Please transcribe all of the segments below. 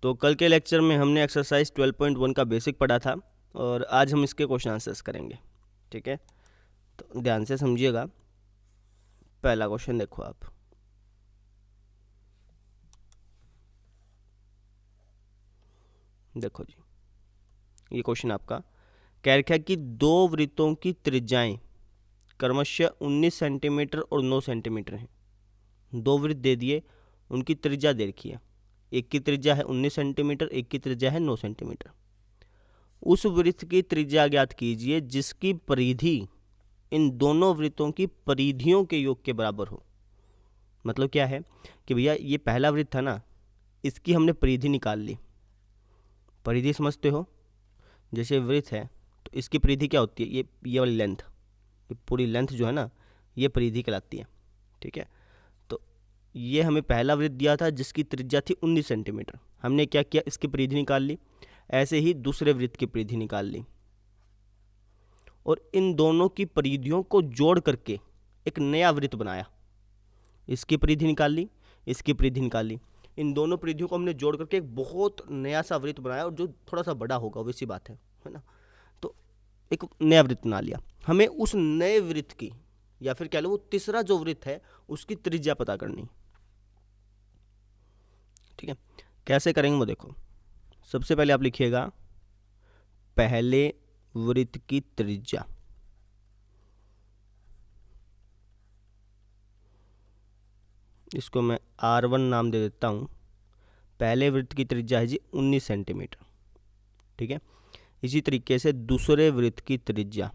तो कल के लेक्चर में हमने एक्सरसाइज 12.1 का बेसिक पढ़ा था और आज हम इसके क्वेश्चन आंसर्स करेंगे। ठीक है, तो ध्यान से समझिएगा। पहला क्वेश्चन देखो आप। देखो जी, ये क्वेश्चन आपका कह रखा है कि दो वृत्तों की त्रिज्याएं क्रमशः 19 सेंटीमीटर और 9 सेंटीमीटर हैं। दो वृत्त दे दिए, उनकी त्रिज्या दे रखी है। एक की त्रिज्या है 19 सेंटीमीटर, एक की त्रिज्या है 9 सेंटीमीटर। उस वृत्त की त्रिज्या ज्ञात कीजिए जिसकी परिधि इन दोनों वृत्तों की परिधियों के योग के बराबर हो। मतलब क्या है कि भैया ये पहला वृत्त था ना, इसकी हमने परिधि निकाल ली। परिधि समझते हो, जैसे वृत्त है तो इसकी परिधि क्या होती है, ये वाली लेंथ, ये पूरी लेंथ जो है ना, ये परिधि कहलाती है। ठीक है, तो ये हमें पहला वृत्त दिया था जिसकी त्रिज्या थी 19 सेंटीमीटर। हमने क्या किया, इसकी परिधि निकाल ली। ऐसे ही दूसरे वृत्त की परिधि निकाल ली और इन दोनों की परिधियों को जोड़ करके एक नया वृत्त बनाया। इसकी परिधि निकाल ली, इसकी परिधि निकाल ली, इन दोनों परिधियों को हमने जोड़ करके एक बहुत नया सा वृत्त बनाया और जो थोड़ा सा बड़ा होगा, वैसी बात है ना। तो एक नया वृत्त बना लिया। हमें उस नए वृत्त की, या फिर कह लो वो तीसरा जो वृत्त है, उसकी त्रिज्या पता करनी। ठीक है, कैसे करेंगे वो देखो। सबसे पहले आप लिखिएगा पहले वृत्त की त्रिज्या। इसको मैं R1 नाम दे देता हूँ। पहले वृत्त की त्रिज्या है जी 19 सेंटीमीटर। ठीक है, इसी तरीके से दूसरे वृत्त की त्रिज्या,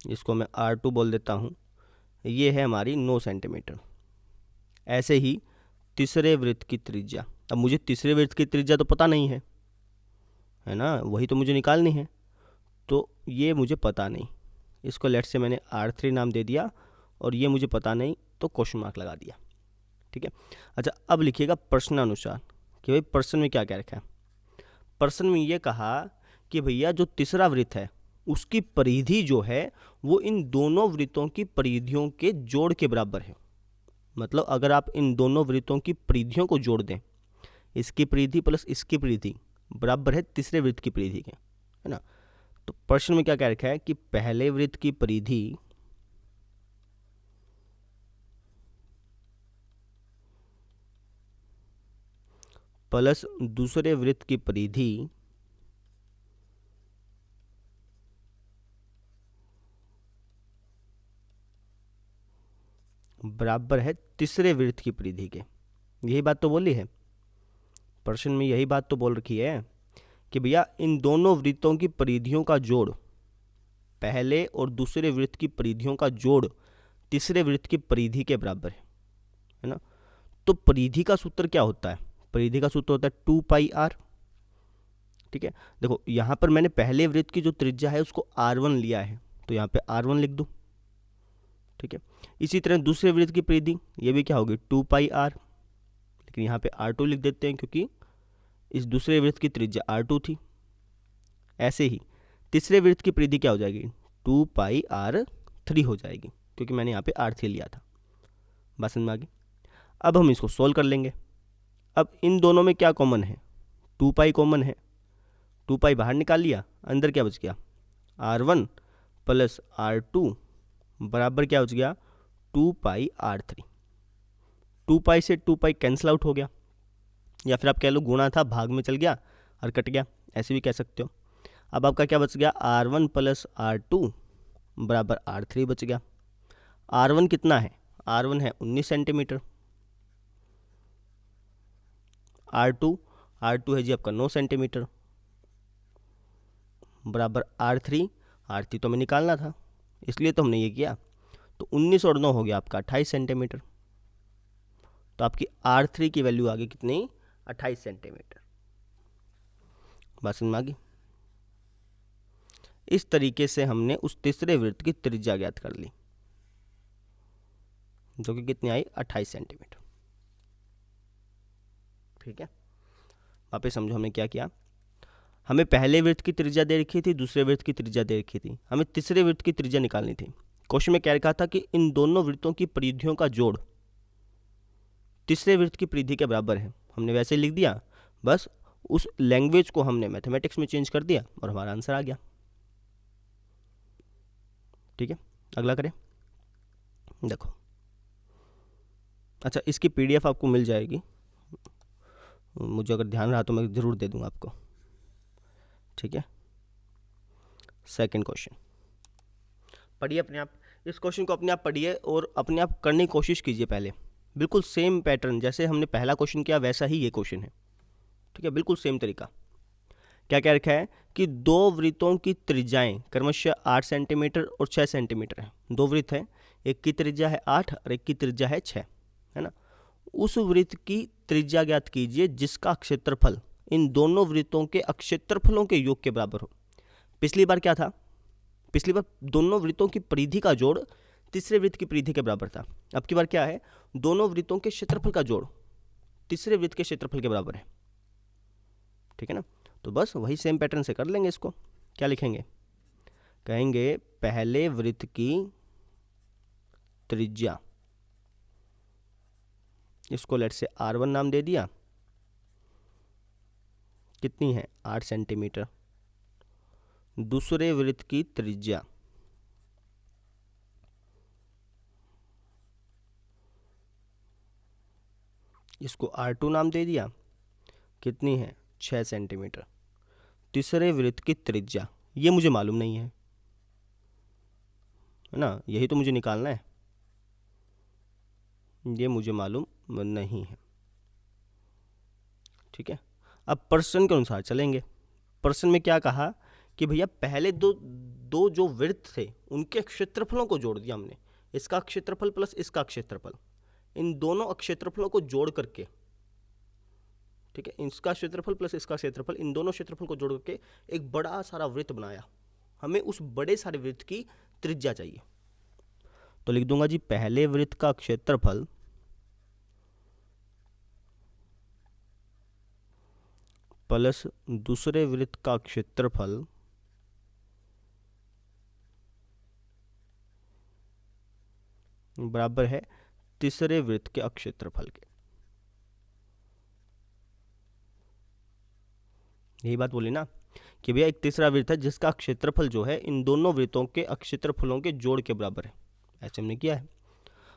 इसको मैं R2 बोल देता हूँ, ये है हमारी 9 सेंटीमीटर। ऐसे ही तीसरे वृत्त की त्रिज्या। अब मुझे तीसरे वृत्त की त्रिज्या तो पता नहीं है ना, वही तो मुझे निकालनी है, तो ये मुझे पता नहीं। इसको लेट से मैंने R3 नाम दे दिया और ये मुझे पता नहीं, तो क्वेश्चन मार्क लगा दिया। ठीक है, अच्छा अब लिखिएगा प्रश्नानुसार कि भाई प्रश्न में क्या क्या रखा है। प्रश्न में ये कहा कि भैया जो तीसरा वृत्त है उसकी परिधि जो है वो इन दोनों वृत्तों की परिधियों के जोड़ के बराबर है। मतलब अगर आप इन दोनों वृत्तों की परिधियों को जोड़ दें, इसकी परिधि प्लस इसकी परिधि बराबर है तीसरे वृत्त की परिधि के, है ना। तो प्रश्न में क्या कह रखा है कि पहले वृत्त की परिधि प्लस दूसरे वृत्त की परिधि बराबर है तीसरे वृत्त की परिधि के। यही बात तो बोली है प्रश्न में, यही बात तो बोल रखी है कि भैया इन दोनों वृत्तों की परिधियों का जोड़, पहले और दूसरे वृत्त की परिधियों का जोड़ तीसरे वृत्त की परिधि के बराबर है ना। तो परिधि का सूत्र क्या होता है, परिधि का सूत्र होता है 2πr। ठीक है, देखो यहाँ पर मैंने पहले वृत्त की जो त्रिज्या है उसको R1 लिया है, तो यहाँ पे R1 लिख दूँ। ठीक है, इसी तरह दूसरे वृत्त की परिधि ये भी क्या होगी 2πr, लेकिन यहाँ पे R2 लिख देते हैं क्योंकि इस दूसरे वृत्त की त्रिज्या R2 थी। ऐसे ही तीसरे वृत्त की परिधि क्या हो जाएगी 2πr3 हो जाएगी, क्योंकि मैंने यहाँ पे R3 लिया था। बात समझ में आ गई। अब हम इसको सोल्व कर लेंगे। अब इन दोनों में क्या कॉमन है, 2π कॉमन है। 2π बाहर निकाल लिया, अंदर क्या बच गया R1 प्लस R2 बराबर क्या बच गया 2πr3। 2π से 2π कैंसिल आउट हो गया, या फिर आप कह लो गुणा था भाग में चल गया और कट गया, ऐसे भी कह सकते हो। अब आपका क्या बच गया R1 प्लस R2 बराबर R3 बच गया। R1 कितना है, R1 है 19 सेंटीमीटर। R2 है जी आपका 9 सेंटीमीटर बराबर R3 तो हमें निकालना था, इसलिए तो हमने ये किया। तो 19 और 9 हो गया आपका 28 सेंटीमीटर। तो आपकी R3 की वैल्यू आ गई कितनी 28 सेंटीमीटर। बात समझ में आ गई। इस तरीके से हमने उस तीसरे वृत्त की त्रिज्या ज्ञात कर ली, जो कि कितनी आई 28 सेंटीमीटर। ठीक है, वापस समझो हमने क्या किया। हमें पहले वृत्त की त्रिज्या दे रखी थी, दूसरे वृत्त की त्रिज्या दे रखी थी, हमें तीसरे वृत्त की त्रिज्या निकालनी थी। क्वेश्चन में क्या लिखा था कि इन दोनों वृत्तों की परिधियों का जोड़ तीसरे वृत्त की परिधि के बराबर है। हमने वैसे ही लिख दिया, बस उस लैंग्वेज को हमने मैथमेटिक्स में चेंज कर दिया और हमारा आंसर आ गया। ठीक है, अगला करें। देखो, अच्छा, इसकी पीडीएफ आपको मिल जाएगी, मुझे अगर ध्यान रहा तो मैं ज़रूर दे दूंगा आपको। ठीक है, सेकंड क्वेश्चन पढ़िए अपने आप, इस क्वेश्चन को अपने आप पढ़िए और अपने आप करने की कोशिश कीजिए। पहले बिल्कुल सेम पैटर्न जैसे हमने पहला क्वेश्चन किया वैसा ही ये क्वेश्चन है। ठीक है, बिल्कुल सेम तरीका। क्या क्या रखा है कि दो वृत्तों की त्रिज्याएं क्रमशः 8 सेंटीमीटर और 6 सेंटीमीटर है। दो वृत्त हैं, एक की त्रिज्या है 8 और एक की त्रिज्या है 6, है ना। उस वृत्त की त्रिज्या ज्ञात कीजिए जिसका क्षेत्रफल इन दोनों वृत्तों के क्षेत्रफलों के योग के बराबर हो। पिछली बार क्या था, पिछली बार दोनों वृत्तों की परिधि का जोड़ तीसरे वृत्त की परिधि के बराबर था। अब की बार क्या है, दोनों वृत्तों के क्षेत्रफल का जोड़ तीसरे वृत्त के क्षेत्रफल के बराबर है। ठीक है ना, तो बस वही सेम पैटर्न से कर लेंगे इसको। क्या लिखेंगे, कहेंगे पहले वृत्त की त्रिज्या, इसको लेट से R1 नाम दे दिया, कितनी है 8 सेंटीमीटर। दूसरे वृत्त की त्रिज्या, इसको R2 नाम दे दिया, कितनी है 6 सेंटीमीटर। तीसरे वृत्त की त्रिज्या ये मुझे मालूम नहीं है ना, यही तो मुझे निकालना है, ये मुझे मालूम नहीं है। ठीक है, अब प्रश्न के अनुसार चलेंगे। प्रश्न में क्या कहा कि भैया पहले दो जो वृत्त थे उनके क्षेत्रफलों को जोड़ दिया हमने, इसका क्षेत्रफल प्लस इसका क्षेत्रफल, इन दोनों क्षेत्रफलों को जोड़ करके, ठीक है, इसका क्षेत्रफल प्लस इसका क्षेत्रफल, इन दोनों क्षेत्रफल को जोड़ करके एक बड़ा सारा वृत्त बनाया। हमें उस बड़े सारे वृत्त की त्रिज्या चाहिए, तो लिख दूंगा जी पहले वृत्त का क्षेत्रफल प्लस दूसरे वृत्त का क्षेत्रफल बराबर है तीसरे वृत्त के क्षेत्रफल के। यही बात बोली ना कि भैया एक तीसरा वृत्त है जिसका क्षेत्रफल जो है इन दोनों वृत्तों के क्षेत्रफलों के जोड़ के बराबर है, ऐसे हमने किया है।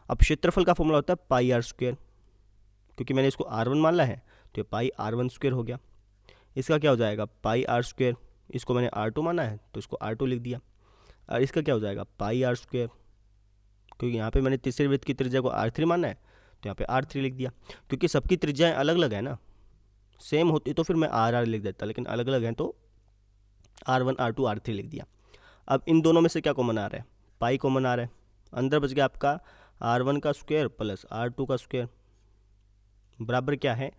अब क्षेत्रफल का फॉर्मूला होता है पाई आर स्क्वायर, क्योंकि मैंने इसको R1 माना है तो ये पाई R1 स्क्वायर हो गया। इसका क्या हो जाएगा पाई आर स्क्वायर, इसको मैंने R2 माना है तो इसको R2 लिख दिया, और इसका क्या हो जाएगा पाई आर स्क्वायर, क्योंकि यहाँ पे मैंने तीसरे वृत्त की त्रिज्या को R3 माना है तो यहाँ पे R3 लिख दिया। क्योंकि सबकी त्रिज्याएं अलग अलग है ना, सेम होती तो फिर मैं RR लिख देता, लेकिन अलग अलग हैं तो R1 R2 R3 लिख दिया। अब इन दोनों में से क्या कॉमन आ रहा है, पाई कॉमन आ रहा है, अंदर बच गया आपका R1 का स्क्वायर प्लस R2 का स्क्वायर बराबर क्या है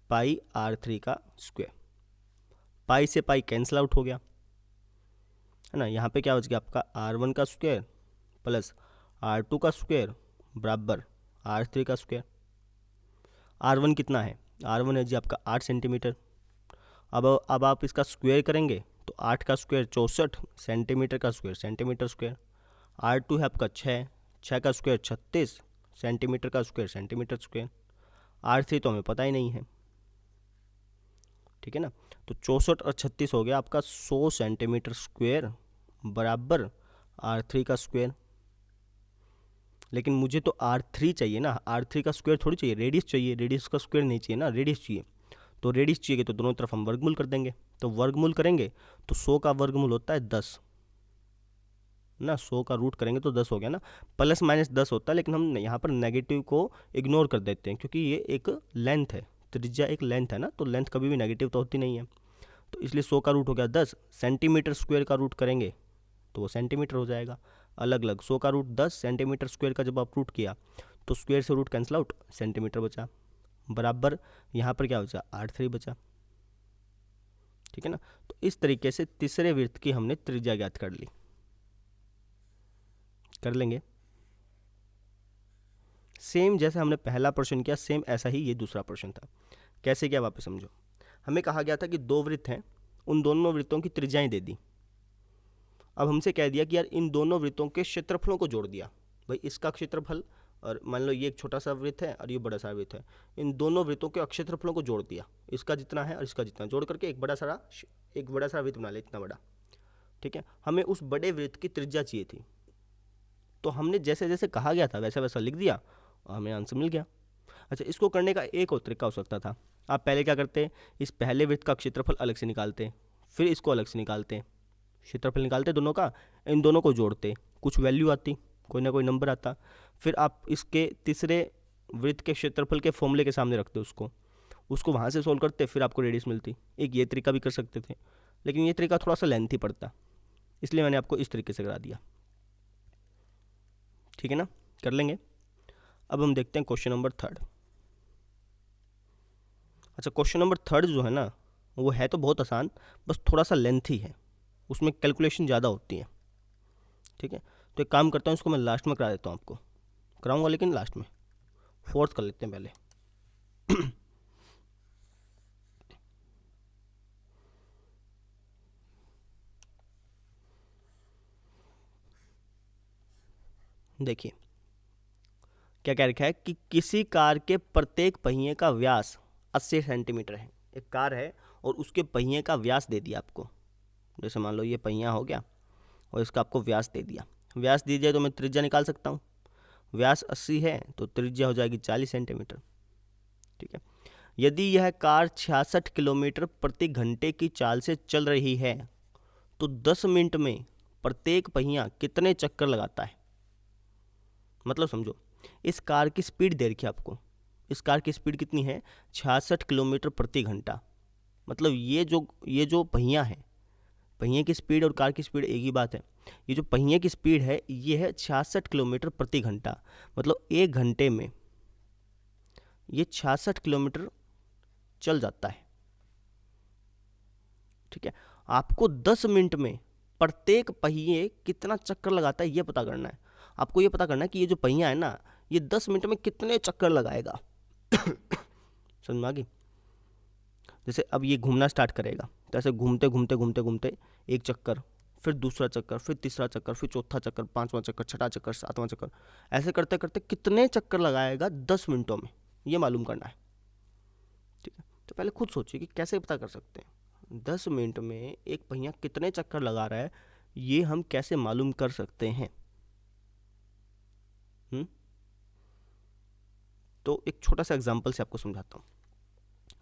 पाई R3 का स्क्वायर। पाई से पाई कैंसिल आउट हो गया, है ना। यहाँ पे क्या बच गया आपका R1 का स्क्वायर प्लस R2 का स्क्वायर बराबर R3 का स्क्वायर। R1 कितना है, R1 है जी आपका 8 सेंटीमीटर। अब आप इसका स्क्वायर करेंगे तो 8 का स्क्वायर 64 सेंटीमीटर का स्क्वायर सेंटीमीटर स्क्वायर। R2 है आपका 6 का स्क्वायर 36 सेंटीमीटर का स्क्वायर सेंटीमीटर स्क्वायर। R3 तो हमें पता ही नहीं है, ठीक है ना। तो 64 और 36 हो गया आपका 100 सेंटीमीटर स्क्वायर बराबर R3 का स्क्वायर। लेकिन मुझे तो R3 चाहिए ना, R3 का स्क्वायर थोड़ी चाहिए, रेडियस चाहिए, रेडियस का स्क्वायर नहीं चाहिए ना, रेडियस चाहिए। तो रेडियस चाहिए तो दोनों तरफ हम वर्गमूल कर देंगे, तो वर्गमूल करेंगे तो 100 का वर्गमूल होता है 10 ना, 100 का रूट करेंगे तो 10 हो गया ना, प्लस माइनस 10 होता है, लेकिन हम यहाँ पर नेगेटिव को इग्नोर कर देते हैं क्योंकि ये एक लेंथ है, त्रिज्या एक लेंथ है ना, तो लेंथ कभी भी नेगेटिव तो होती नहीं है, तो इसलिए 100 का रूट हो गया 10। सेंटीमीटर स्क्वायर का रूट करेंगे तो वो सेंटीमीटर हो जाएगा, अलग अलग 100 का रूट 10 सेंटीमीटर स्क्वायर का जब आप रूट किया तो स्क्वायर से रूट कैंसिल आउट, सेंटीमीटर बचा बराबर यहाँ पर क्या बचा R3 बचा, ठीक है ना। तो इस तरीके से तीसरे वृत्त की हमने त्रिज्या ज्ञात कर ली। कर लेंगे सेम जैसे हमने पहला प्रश्न किया, सेम ऐसा ही ये दूसरा प्रश्न था। कैसे किया वापस समझो। हमें कहा गया था कि दो वृत्त हैं, उन दोनों वृत्तों की त्रिज्याएं दे दी, अब हमसे कह दिया कि यार इन दोनों वृत्तों के क्षेत्रफलों को जोड़ दिया। भाई इसका क्षेत्रफल, और मान लो ये एक छोटा सा वृत्त है और ये बड़ा सा वृत्त है, इन दोनों वृत्तों के क्षेत्रफलों को जोड़ दिया, इसका जितना है और इसका जितना, जोड़ करके एक बड़ा सा वृत्त बना लिया, इतना बड़ा। ठीक है, हमें उस बड़े वृत्त की त्रिज्या चाहिए थी, तो हमने जैसे जैसे कहा गया था वैसा वैसा लिख दिया और हमें आंसर मिल गया। अच्छा, इसको करने का एक और तरीका हो सकता था। आप पहले क्या करते, इस पहले वृत्त का क्षेत्रफल अलग से निकालते, फिर इसको अलग से निकालते, क्षेत्रफल निकालते दोनों का, इन दोनों को जोड़ते, कुछ वैल्यू आती, कोई ना कोई नंबर आता, फिर आप इसके तीसरे वृत्त के क्षेत्रफल के फॉर्मूले के सामने रखते उसको वहाँ से सोल्व करते, फिर आपको रेडियस मिलती। एक ये तरीका भी कर सकते थे, लेकिन ये तरीका थोड़ा सा लेंथी पड़ता, इसलिए मैंने आपको इस तरीके से करा दिया। ठीक है ना, कर लेंगे। अब हम देखते हैं क्वेश्चन नंबर 3। अच्छा, क्वेश्चन नंबर 3 जो है ना, वो है तो बहुत आसान, बस थोड़ा सा लेंथी है, उसमें कैलकुलेशन ज़्यादा होती है। ठीक है, तो एक काम करता हूँ, इसको मैं लास्ट में करा देता हूँ, आपको कराऊंगा लेकिन लास्ट में, फोर्थ कर लेते हैं पहले। देखिए क्या कह रखा है कि किसी कार के प्रत्येक पहिए का व्यास 80 सेंटीमीटर है। एक कार है और उसके पहिए का व्यास दे दिया आपको, जैसे मान लो ये पहिया हो गया और इसका आपको व्यास दे दिया। व्यास दीजिए तो मैं त्रिज्या निकाल सकता हूँ, व्यास 80 है तो त्रिज्या हो जाएगी 40 सेंटीमीटर। ठीक है, यदि यह कार 66 किलोमीटर प्रति घंटे की चाल से चल रही है तो 10 मिनट में प्रत्येक पहिया कितने चक्कर लगाता है। मतलब समझो, इस कार की स्पीड दे रखी है आपको, इस कार की स्पीड कितनी है, 66 किलोमीटर प्रति घंटा। मतलब ये जो पहिया है, पहिए की स्पीड और कार की स्पीड एक ही बात है। ये जो पहिए की स्पीड है ये है 66 किलोमीटर प्रति घंटा, मतलब 1 घंटे में ये 66 किलोमीटर चल जाता है। ठीक है, आपको 10 मिनट में प्रत्येक पहिए कितना चक्कर लगाता है ये पता करना है। आपको ये पता करना है कि ये जो पहिया है ना, ये 10 मिनट में कितने चक्कर लगाएगा। समझ में आ गई। जैसे अब ये घूमना स्टार्ट करेगा तो ऐसे घूमते घूमते घूमते घूमते एक चक्कर, फिर दूसरा चक्कर, फिर तीसरा चक्कर, फिर चौथा चक्कर, पांचवा चक्कर, छठा चक्कर, सातवां चक्कर, ऐसे करते करते कितने चक्कर लगाएगा 10 मिनटों में, ये मालूम करना है। ठीक है, तो पहले खुद सोचिए कि कैसे पता कर सकते हैं 10 मिनट में एक पहिया कितने चक्कर लगा रहा है, ये हम कैसे मालूम कर सकते हैं। तो एक छोटा सा एग्जांपल से आपको समझाता हूँ।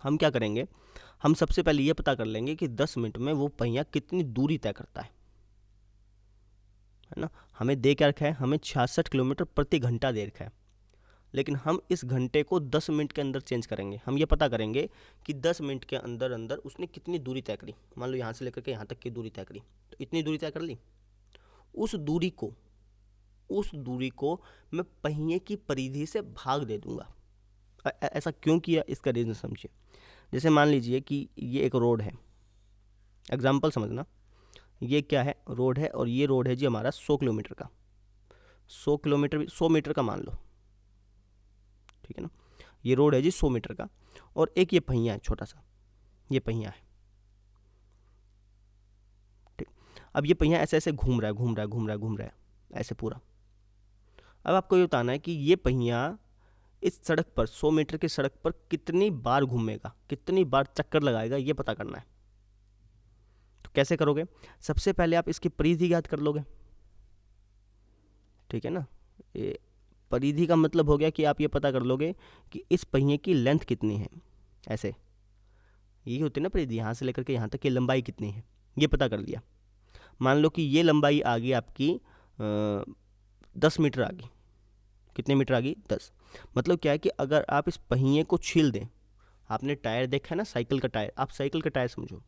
हम क्या करेंगे, हम सबसे पहले ये पता कर लेंगे कि 10 मिनट में वो पहिया कितनी दूरी तय करता है ना। हमें दे क्या रखा है, हमें 66 किलोमीटर प्रति घंटा दे रखा है, लेकिन हम इस घंटे को 10 मिनट के अंदर चेंज करेंगे। हम ये पता करेंगे कि 10 मिनट के अंदर अंदर उसने कितनी दूरी तय करी। मान लो यहाँ से लेकर के यहाँ तक की दूरी तय करी, तो इतनी दूरी तय कर ली। उस दूरी को मैं पहिए की परिधि से भाग दे दूंगा। ऐसा क्यों किया, इसका रीज़न समझिए। जैसे मान लीजिए कि ये एक रोड है, एग्जाम्पल समझना, ये क्या है, रोड है, और ये रोड है जी हमारा 100 किलोमीटर का, 100 किलोमीटर भी 100 मीटर का मान लो। ठीक है ना, ये रोड है जी 100 मीटर का, और एक ये पहिया है छोटा सा, ये पहिया है। ठीक, अब ये पहिया ऐसे ऐसे घूम रहा है, घूम रहा है, घूम रहा है, घूम रहा है ऐसे पूरा। अब आपको ये बताना है कि ये पहिया इस सड़क पर 100 मीटर की सड़क पर कितनी बार घूमेगा, कितनी बार चक्कर लगाएगा, ये पता करना है। तो कैसे करोगे, सबसे पहले आप इसकी परिधि ज्ञात कर लोगे। ठीक है ना, ये परिधि का मतलब हो गया कि आप ये पता कर लोगे कि इस पहिए की लेंथ कितनी है। ऐसे यही होती है ना परिधि, यहाँ से लेकर के यहाँ तक की लंबाई कितनी है, ये पता कर लिया। मान लो कि ये लंबाई आ गई आपकी 10 मीटर आ गई। कितने मीटर आ गई, 10। मतलब क्या है कि अगर आप इस पहिए को छील दें, आपने टायर देखा है ना, साइकिल का टायर, आप साइकिल का टायर समझो,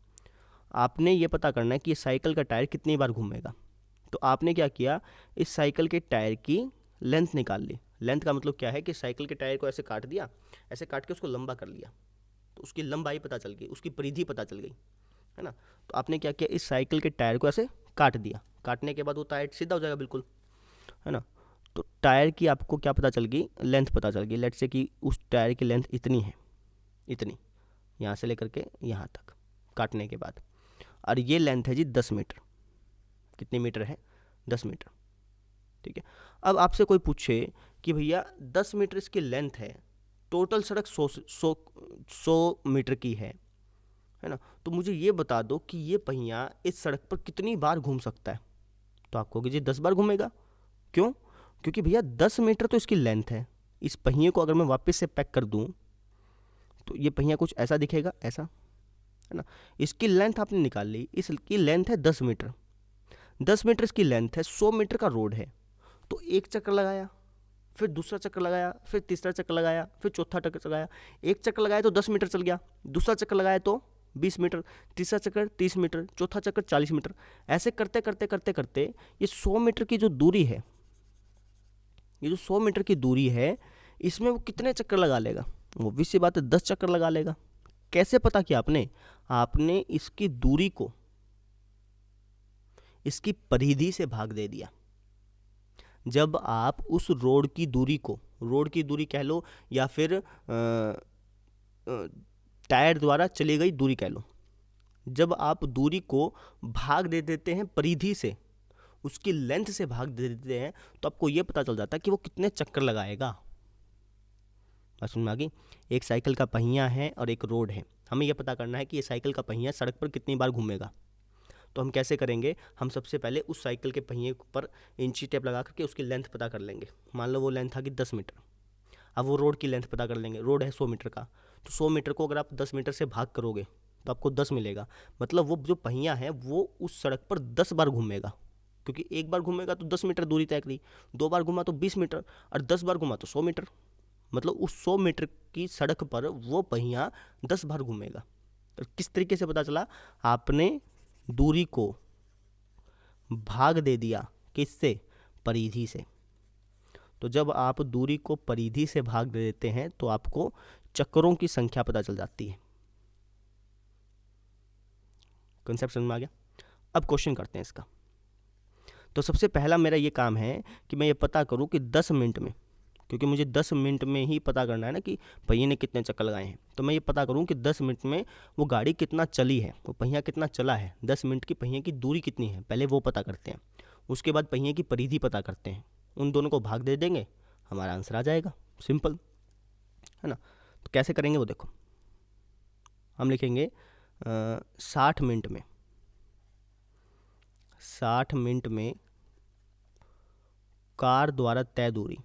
आपने ये पता करना है कि साइकिल का टायर कितनी बार घूमेगा। तो आपने क्या किया, इस साइकिल के टायर की लेंथ निकाल ली। लेंथ का मतलब क्या है कि साइकिल के टायर को ऐसे काट दिया, ऐसे काट के उसको लंबा कर लिया, तो उसकी लंबाई पता चल गई, उसकी परिधि पता चल गई, है ना। तो आपने क्या किया, इस साइकिल के टायर को ऐसे काट दिया, काटने के बाद वो टायर सीधा हो जाएगा बिल्कुल, है ना। तो टायर की आपको क्या पता चल गई, लेंथ पता चल गई। लेट्स से कि उस टायर की लेंथ इतनी है, इतनी, यहाँ से लेकर के यहाँ तक काटने के बाद, और ये लेंथ है जी 10 मीटर। कितने मीटर है? 10 मीटर। ठीक है, अब आपसे कोई पूछे कि भैया 10 मीटर इसकी लेंथ है, टोटल सड़क 100 मीटर की है ना, तो मुझे ये बता दो कि ये पहिया इस सड़क पर कितनी बार घूम सकता है। तो आप कहोगे जी 10 बार घूमेगा। क्यों? क्योंकि भैया 10 मीटर तो इसकी लेंथ है। इस पहिए को अगर मैं वापस से पैक कर दूं तो ये पहिया कुछ ऐसा दिखेगा, ऐसा, है ना। इसकी लेंथ आपने निकाल ली, इसकी लेंथ है 10 मीटर। 10 मीटर इसकी लेंथ है, 100 मीटर का रोड है। तो एक चक्कर लगाया, फिर दूसरा चक्कर लगाया, फिर तीसरा चक्कर लगाया, फिर चौथा चक्कर लगाया। एक चक्कर लगाया तो 10 मीटर चल गया, दूसरा चक्कर लगाया तो 20 मीटर, तीसरा चक्कर 30 मीटर, चौथा चक्कर 40 मीटर। ऐसे करते करते करते करते ये 100 मीटर की जो दूरी है, ये जो 100 मीटर की दूरी है, इसमें वो कितने चक्कर लगा लेगा? वो सी बात है, 10 चक्कर लगा लेगा। कैसे पता किया आपने? आपने इसकी दूरी को इसकी परिधि से भाग दे दिया। जब आप उस रोड की दूरी को, रोड की दूरी कह लो या फिर टायर द्वारा चली गई दूरी कह लो, जब आप दूरी को भाग दे देते हैं परिधि से, उसकी लेंथ से भाग दे देते हैं, तो आपको यह पता चल जाता है कि वो कितने चक्कर लगाएगा। बात समझ में आ गई? एक साइकिल का पहिया है और एक रोड है, हमें यह पता करना है कि ये साइकिल का पहिया सड़क पर कितनी बार घूमेगा। तो हम कैसे करेंगे? हम सबसे पहले उस साइकिल के पहिए पर इंची टेप लगा करके उसकी लेंथ पता कर लेंगे। मान लो वो लेंथ आ गई 10 मीटर। अब वो रोड की लेंथ पता कर लेंगे, रोड है 100 मीटर का, तो 100 मीटर को अगर आप 10 मीटर से भाग करोगे तो आपको 10 मिलेगा। मतलब वो जो पहिया है वो उस सड़क पर 10 बार घूमेगा, क्योंकि एक बार घूमेगा तो 10 मीटर दूरी तय करी, 2 बार घुमा तो 20 मीटर, और 10 बार घुमा तो 100 मीटर। मतलब उस 100 मीटर की सड़क पर वो पहिया 10 बार घूमेगा। तो किस तरीके से पता चला? आपने दूरी को भाग दे दिया, किससे? परिधि से। तो जब आप दूरी को परिधि से भाग दे देते हैं तो आपको चक्करों की संख्या पता चल जाती है। कॉन्सेप्ट समझ में आ गया? अब क्वेश्चन करते हैं इसका। तो सबसे पहला मेरा ये काम है कि मैं ये पता करूं कि 10 मिनट में, क्योंकि मुझे 10 मिनट में ही पता करना है ना कि पहिए ने कितने चक्कर लगाए हैं, तो मैं ये पता करूं कि 10 मिनट में वो गाड़ी कितना चली है, वो पहिया कितना चला है, 10 मिनट की पहिए की दूरी कितनी है, पहले वो पता करते हैं। उसके बाद पहिए की परिधि पता करते हैं, उन दोनों को भाग दे देंगे, हमारा आंसर आ जाएगा। सिंपल है ना। तो कैसे करेंगे वो देखो, हम लिखेंगे 60 मिनट में, 60 मिनट में कार द्वारा तय दूरी,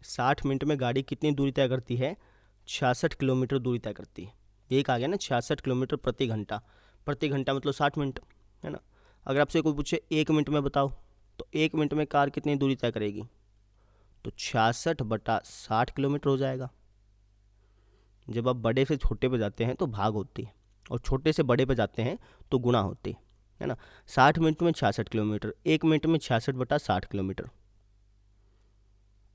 साठ मिनट में गाड़ी कितनी दूरी तय करती है? 66 किलोमीटर दूरी तय करती है। एक आ गया ना, 66 किलोमीटर प्रति घंटा। प्रति घंटा मतलब 60 मिनट, है ना। अगर आपसे कोई पूछे 1 मिनट में बताओ, तो 1 मिनट में कार कितनी दूरी तय करेगी? तो 66/60 किलोमीटर हो जाएगा। जब आप बड़े से छोटे पे जाते हैं तो भाग होती है, और छोटे से बड़े पे जाते हैं तो गुणा होती है ना। 60 मिनट में 66 किलोमीटर, 1 मिनट में 66/60 किलोमीटर।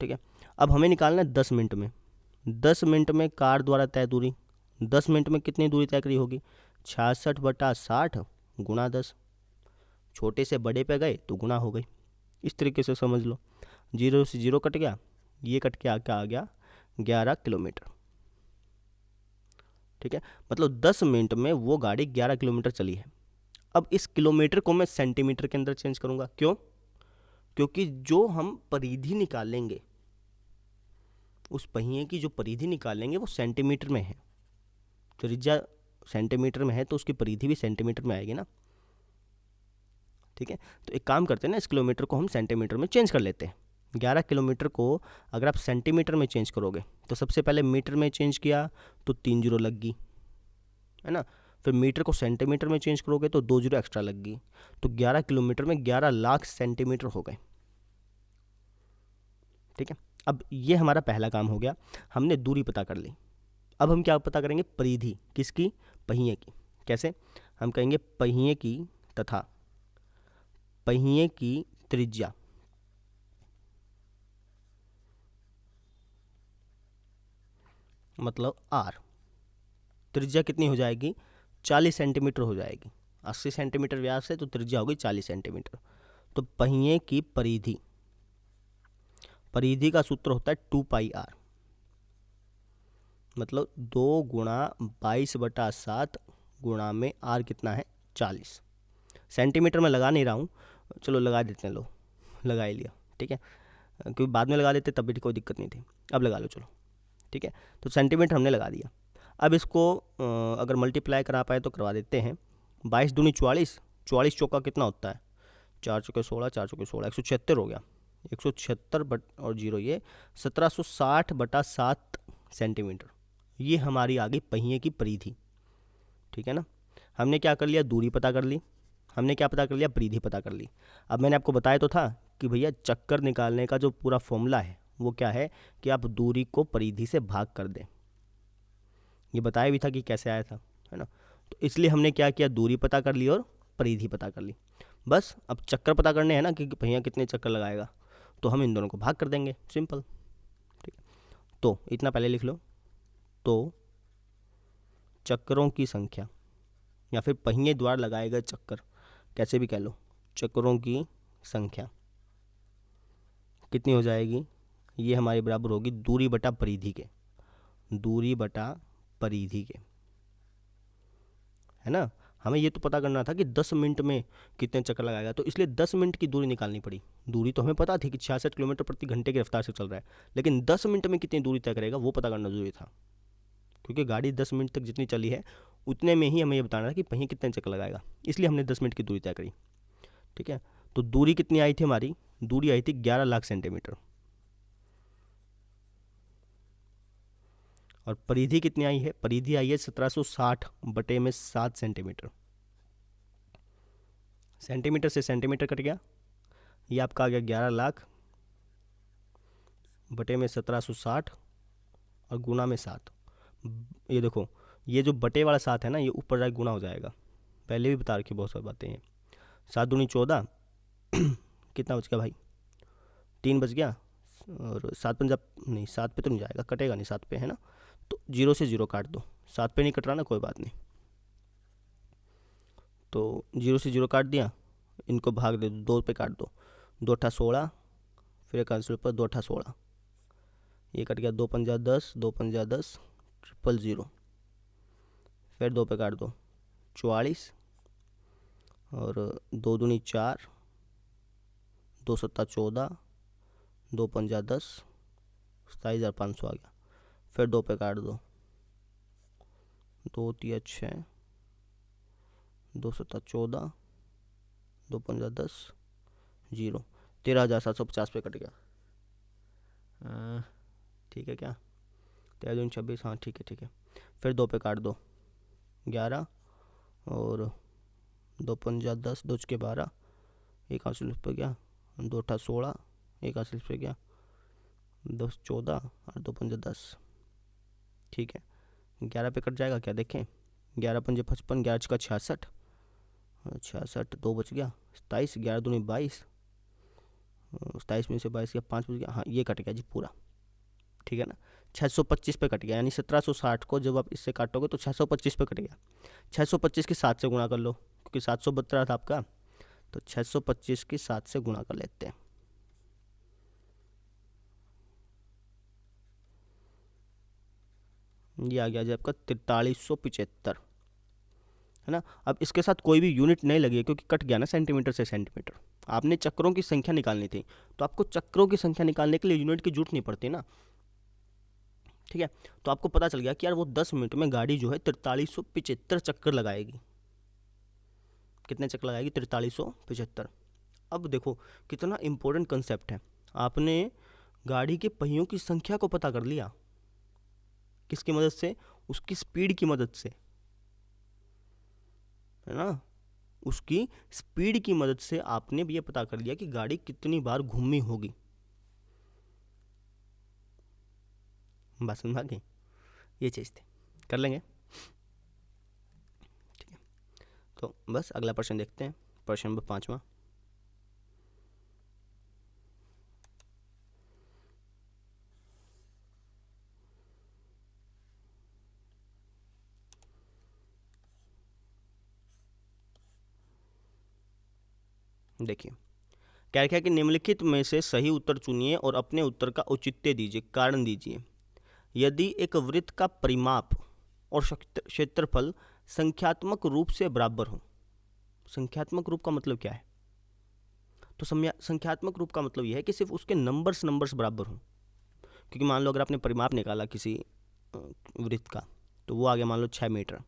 ठीक है, अब हमें निकालना है 10 मिनट में। 10 मिनट में कार द्वारा तय दूरी, 10 मिनट में कितनी दूरी तय करी होगी? 66/60 गुणा 10। छोटे से बड़े पे गए तो गुणा हो गई। इस तरीके से समझ लो, 0 से 0 कट गया, ये कट के क्या आ गया? 11 किलोमीटर। ठीक है, मतलब 10 मिनट में वो गाड़ी 11 किलोमीटर चली है। अब इस किलोमीटर को मैं सेंटीमीटर के अंदर चेंज करूंगा। क्यों? क्योंकि जो हम परिधि निकालेंगे, उस पहिए की जो परिधि निकालेंगे वो सेंटीमीटर में है। त्रिज्या सेंटीमीटर में है तो उसकी परिधि भी सेंटीमीटर में आएगी ना। ठीक है, तो एक काम करते हैं ना, इस किलोमीटर को हम सेंटीमीटर में चेंज कर लेते हैं। 11 किलोमीटर को अगर आप सेंटीमीटर में चेंज करोगे तो सबसे पहले मीटर में चेंज किया तो 3 जीरो लग गई, है ना। फिर मीटर को सेंटीमीटर में चेंज करोगे तो 2 जीरो एक्स्ट्रा लग गई, तो 11 किलोमीटर में 11 लाख सेंटीमीटर हो गए। ठीक है, अब ये हमारा पहला काम हो गया, हमने दूरी पता कर ली। अब हम क्या पता करेंगे? परिधि। किसकी? पहिए की। कैसे? हम कहेंगे पहिए की तथा पहिए की त्रिज्या मतलब आर। त्रिज्या कितनी हो जाएगी? 40 सेंटीमीटर हो जाएगी। 80 सेंटीमीटर व्यास है तो त्रिज्या होगी 40 सेंटीमीटर। तो पहिए की परिधि, परिधि का सूत्र होता है 2πr। मतलब 2 × 22/7 गुणा में r कितना है 40। सेंटीमीटर में लगा नहीं रहा हूँ, चलो लगा देते हैं, लो लगा ही लिया, ठीक है, क्योंकि बाद में लगा देते तब भी कोई दिक्कत नहीं थी, अब लगा लो चलो, ठीक है। तो सेंटीमीटर हमने लगा दिया। अब इसको अगर मल्टीप्लाई करा पाए तो करवा देते हैं। 22 दूनी 44, 44 चौका कितना होता है, 4 चौके 16, 4 चौके 16, 176 हो गया। 176 बट और जीरो ये 1760/7 सेंटीमीटर। ये हमारी आ गई पहिए की परिधि, ठीक है ना। हमने क्या कर लिया, दूरी पता कर ली, हमने क्या पता कर लिया, परिधि पता कर ली। अब मैंने आपको बताया तो था कि भैया चक्कर निकालने का जो पूरा फॉर्मूला है वो क्या है कि आप दूरी को परिधि से भाग कर दें। ये बताया भी था कि कैसे आया था, है ना। तो इसलिए हमने क्या किया, दूरी पता कर ली और परिधि पता कर ली। बस अब चक्कर पता करने हैं ना कि भैया कितने चक्कर लगाएगा, तो हम इन दोनों को भाग कर देंगे, सिंपल, ठीक है। तो इतना पहले लिख लो, तो चक्करों की संख्या या फिर पहिए द्वारा लगाए गए चक्कर, कैसे भी कह लो, चक्करों की संख्या कितनी हो जाएगी, ये हमारे बराबर होगी दूरी बटा परिधि के, दूरी बटा परिधि के, है ना। हमें ये तो पता करना था कि 10 मिनट में कितने चक्कर लगाएगा, तो इसलिए 10 मिनट की दूरी निकालनी पड़ी। दूरी तो हमें पता थी कि 66 किलोमीटर प्रति घंटे की रफ्तार से चल रहा है, लेकिन 10 मिनट में कितनी दूरी तय करेगा वो पता करना जरूरी था, क्योंकि गाड़ी 10 मिनट तक जितनी चली है उतने में ही हमें ये बताना था कि पहिए कितने चक्कर लगाएगा, इसलिए हमने 10 मिनट की दूरी तय करी, ठीक है। तो दूरी कितनी आई थी हमारी, दूरी आई थी 11 लाख सेंटीमीटर, और परिधि कितनी आई है, परिधि आई है 1760/7 सेंटीमीटर। सेंटीमीटर से सेंटीमीटर कट गया, ये आपका आ गया 11 लाख/1760 और गुना में 7। ये देखो, ये जो बटे वाला 7 है ना, ये ऊपर जाके गुना हो जाएगा, पहले भी बता रखी बहुत सारी बातें हैं। 7 दूनी 14 कितना बच गया भाई, 3 बच गया, और 7 पंजा नहीं, 7 पे तो नहीं जाएगा, कटेगा नहीं 7 पे, है ना। तो 0 से 0 काट दो, 7 पे नहीं कट रहा ना, कोई बात नहीं, तो 0 से 0 काट दिया, इनको भाग दे दो, 2 पे काट दो, 2 अट्ठा 16, फिर एक आंसर पर 2 अट्ठा 16, ये कट गया, 2 पंजा 10, 2 पंजा 10, 000, फिर 2 पे काट दो 44, और 2 दूनी 4, 2 सत्ता 14, 2 पंजा 10, 27,500 आ गया, फिर 2 पे काट दो, 2 तिया 6, 2 सत्ता 14, 2 पंजा 10, 0, 13,750 पे कट गया, ठीक है क्या, 13 दूनी 26, हाँ ठीक है ठीक है, फिर 2 पे काट दो 11, और 2 पंजा 10, 2 के 12, एक हासिल पे गया, 2 अट्ठा 16, एक हासिल पे गया, 10 14 और 2 पंजा 10, ठीक है। 11 पे कट जाएगा क्या, देखें, 11 पंजे 55, 11 छक्का 66, 66, 2 बच गया 27, 11 दूनी 22, 27 में से 22 गया, 5 बच गया, हाँ ये कट गया जी पूरा, ठीक है ना। 625 पे कट गया, यानी 1760 को जब आप इससे काटोगे तो 625 पे कट गया। 625 की 7 से गुणा कर लो, क्योंकि 772 था आपका, तो 625 की 7 से गुणा कर लेते हैं, ये आ गया जी आपका 4375, है ना। अब इसके साथ कोई भी यूनिट नहीं लगी है, क्योंकि कट गया ना सेंटीमीटर से सेंटीमीटर। आपने चक्रों की संख्या निकालनी थी, तो आपको चक्रों की संख्या निकालने के लिए यूनिट की जरूरत नहीं पड़ती ना, ठीक है। तो आपको पता चल गया कि यार वो 10 मिनट में गाड़ी जो है 4375 चक्कर लगाएगी। कितने चक्कर लगाएगी, 4375। अब देखो कितना इंपॉर्टेंट कंसेप्ट है, आपने गाड़ी के पहियों की संख्या को पता कर लिया, किसकी मदद से, उसकी स्पीड की मदद से, है ना। उसकी स्पीड की मदद से आपने भी ये पता कर लिया कि गाड़ी कितनी बार घूमी होगी। बात समझ आ गई, ये चीज़ थी, कर लेंगे, ठीक है। तो बस अगला प्रश्न देखते हैं, प्रश्न नंबर 5वां। देखिए, क्या लिखा है कि निम्नलिखित में से सही उत्तर चुनिए और अपने उत्तर का औचित्य दीजिए, कारण दीजिए। यदि एक वृत्त का परिमाप और क्षेत्रफल संख्यात्मक रूप से बराबर हो। संख्यात्मक रूप का मतलब क्या है? तो संख्यात्मक रूप का मतलब यह है कि सिर्फ उसके नंबर्स बराबर हों। क्योंकि मान लो अगर आपने परिमाप निकाला किसी वृत्त का, तो वो आ गया मान लो 6 मीटर।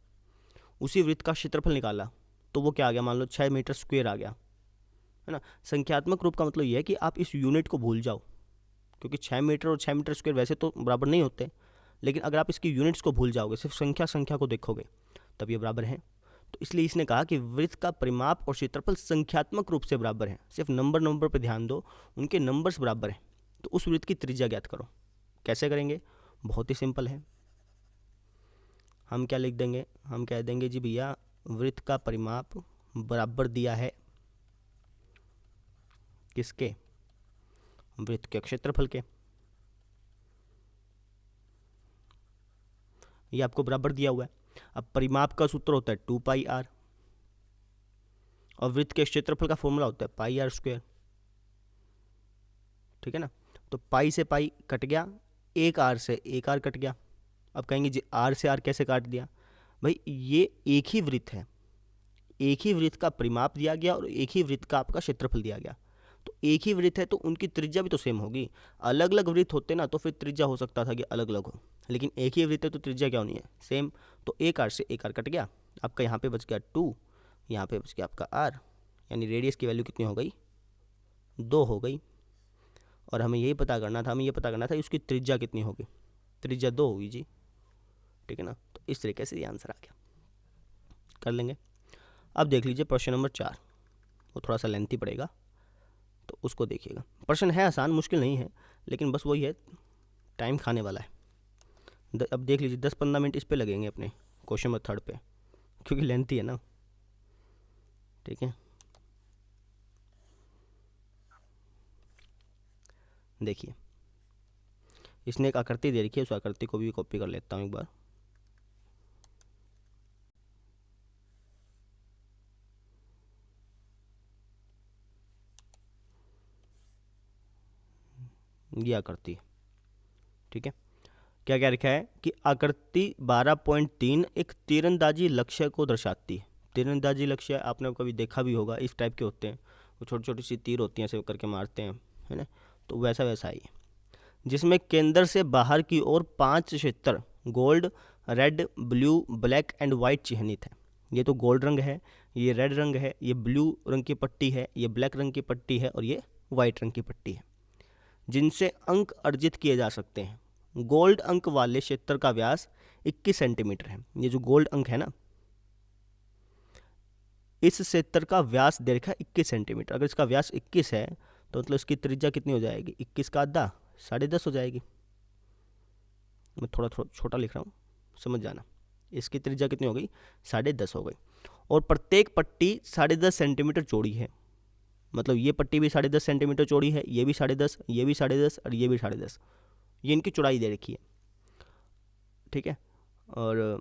उसी वृत्त का क्षेत्रफल निकाला तो वो क्या आ गया, मान लो 6 मीटर स्क्वायर आ गया, है ना। संख्यात्मक रूप का मतलब यह है कि आप इस यूनिट को भूल जाओ, क्योंकि 6 मीटर और 6 मीटर स्क्वायर वैसे तो बराबर नहीं होते, लेकिन अगर आप इसकी यूनिट्स को भूल जाओगे, सिर्फ संख्या को देखोगे, तब ये बराबर हैं। तो इसलिए इसने कहा कि वृत्त का परिमाप और क्षेत्रफल संख्यात्मक रूप से बराबर हैं। सिर्फ नंबर पर ध्यान दो, उनके नंबर्स बराबर हैं, तो उस वृत्त की त्रिज्या ज्ञात करो। कैसे करेंगे? बहुत ही सिंपल है। हम क्या लिख देंगे, हम कह देंगे जी भैया वृत्त का परिमाप बराबर दिया है किसके? वृत्त के क्षेत्रफल के। ये आपको बराबर दिया हुआ है। अब परिमाप का सूत्र होता है 2 पाई आर और वृत्त के क्षेत्रफल का फॉर्मूला होता है पाई आर स्क्वायर। ठीक है ना। तो पाई से पाई कट गया, एक आर से एक आर कट गया। अब कहेंगे जी आर से आर कैसे काट दिया? भाई ये एक ही वृत्त है, एक ही वृत्त का परिमाप दिया गया और एक ही वृत्त का आपका क्षेत्रफल दिया गया। तो एक ही वृत्त है तो उनकी त्रिज्या भी तो सेम होगी। अलग अलग वृत्त होते ना तो फिर त्रिज्या हो सकता था कि अलग अलग हो, लेकिन एक ही वृत्त है तो त्रिज्या क्या होनी है? सेम। तो एक आर से एक आर कट गया, आपका यहाँ पे बच गया 2, यहाँ पे बच गया आपका आर, यानी रेडियस की वैल्यू कितनी हो गई? 2 हो गई। और हमें यही पता करना था उसकी त्रिज्या कितनी होगी। त्रिज्या 2 होगी जी। ठीक है ना। तो इस तरीके से ये आंसर आ गया। कर लेंगे। अब देख लीजिए प्रश्न नंबर 4, वो थोड़ा सा लेंथी पड़ेगा तो उसको देखिएगा। प्रश्न है आसान, मुश्किल नहीं है, लेकिन बस वही है, टाइम खाने वाला है। अब देख लीजिए 10-15 मिनट इस पे लगेंगे अपने क्वेश्चन नंबर 3 पे, क्योंकि लेंथी है ना। ठीक है, देखिए इसने एक आकृति दे रखी है, उस आकृति को भी कॉपी कर लेता हूँ एक बार। ये आकृति, ठीक है, क्या क्या लिखा है कि आकृति 12.3 एक तीरंदाजी लक्ष्य को दर्शाती है। तीरंदाजी लक्ष्य आपने कभी देखा भी होगा, इस टाइप के होते हैं, वो छोटी छोटी सी तीर होती हैं, ऐसे करके मारते हैं, है ना। तो वैसा ही, जिसमें केंद्र से बाहर की ओर 5 क्षेत्र gold, red, blue, black and white चिह्नित है। ये तो गोल्ड रंग है, ये रेड रंग है, ये ब्लू रंग की पट्टी है, ये ब्लैक रंग की पट्टी है और ये वाइट रंग की पट्टी है, जिनसे अंक अर्जित किए जा सकते हैं। गोल्ड अंक वाले क्षेत्र का व्यास 21 सेंटीमीटर है। ये जो गोल्ड अंक है ना, इस क्षेत्र का व्यास दे रखा है 21 सेंटीमीटर। अगर इसका व्यास 21 है तो मतलब इसकी त्रिज्या कितनी हो जाएगी? 21 का आधा 10.5 हो जाएगी। मैं थोड़ा छोटा लिख रहा हूँ, समझ जाना। इसकी त्रिज्या कितनी हो गई? 10.5 हो गई। और प्रत्येक पट्टी 10.5 सेंटीमीटर चौड़ी है। मतलब ये पट्टी भी 10.5 सेंटीमीटर चौड़ी है, ये भी 10.5, ये भी 10.5 और ये भी 10.5। ये इनकी चौड़ाई दे रखी है। ठीक है। और